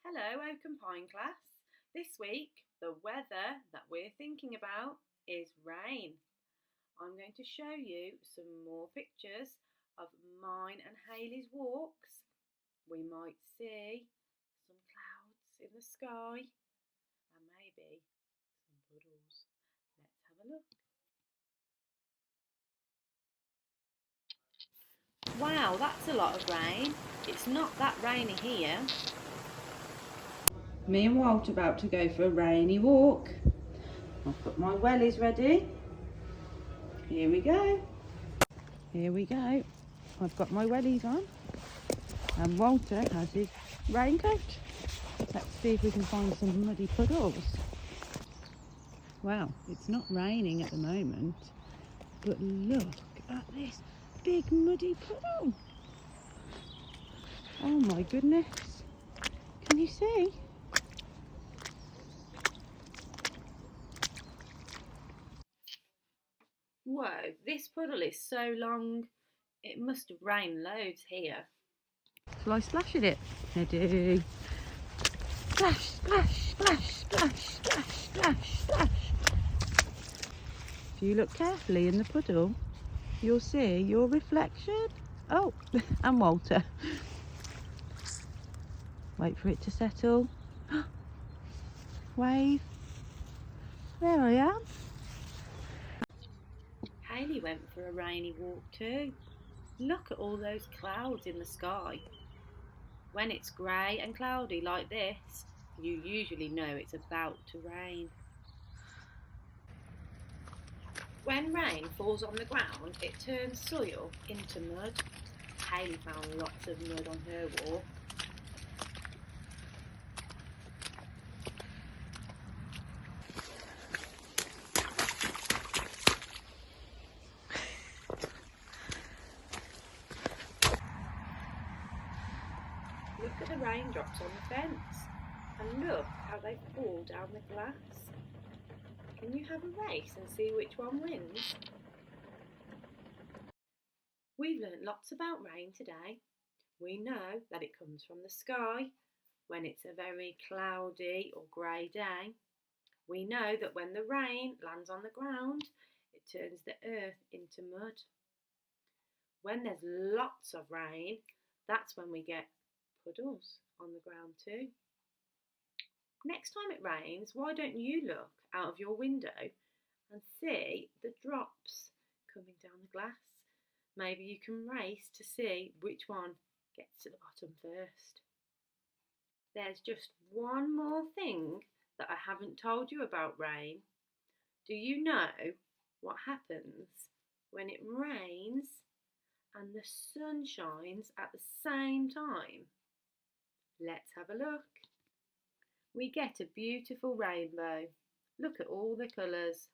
Hello, Oakham Pine class. This week, the weather that we're thinking about is rain. I'm going to show you some more pictures of mine and Hayley's walks. We might see some clouds in the sky and maybe some puddles. Let's have a look. Wow, that's a lot of rain. It's not that rainy here. Me and Walt are about to go for a rainy walk. I've got my wellies ready. Here we go. Here we go. I've got my wellies on and Walter has his raincoat. Let's see if we can find some muddy puddles. Well, it's not raining at the moment, but look at this big muddy puddle. Oh my goodness. Can you see? Whoa, this puddle is so long. It must have rained loads here. Shall I splash at it? Ready? Splash, splash, splash, splash, splash, splash, splash. If you look carefully in the puddle, you'll see your reflection. Oh, and Walter. Wait for it to settle. Wave. There I am. Hayley went for a rainy walk too. Look at all those clouds in the sky. When it's grey and cloudy like this, you usually know it's about to rain. When rain falls on the ground, it turns soil into mud. Hayley found lots of mud on her walk. Look at the raindrops on the fence and look how they fall down the glass. Can you have a race and see which one wins? We've learnt lots about rain today. We know that it comes from the sky when it's a very cloudy or grey day. We know that when the rain lands on the ground, it turns the earth into mud. When there's lots of rain, that's when we get puddles on the ground too. Next time it rains, why don't you look out of your window and see the drops coming down the glass? Maybe you can race to see which one gets to the bottom first. There's just one more thing that I haven't told you about rain. Do you know what happens when it rains and the sun shines at the same time? Let's have a look. We get a beautiful rainbow. Look at all the colours.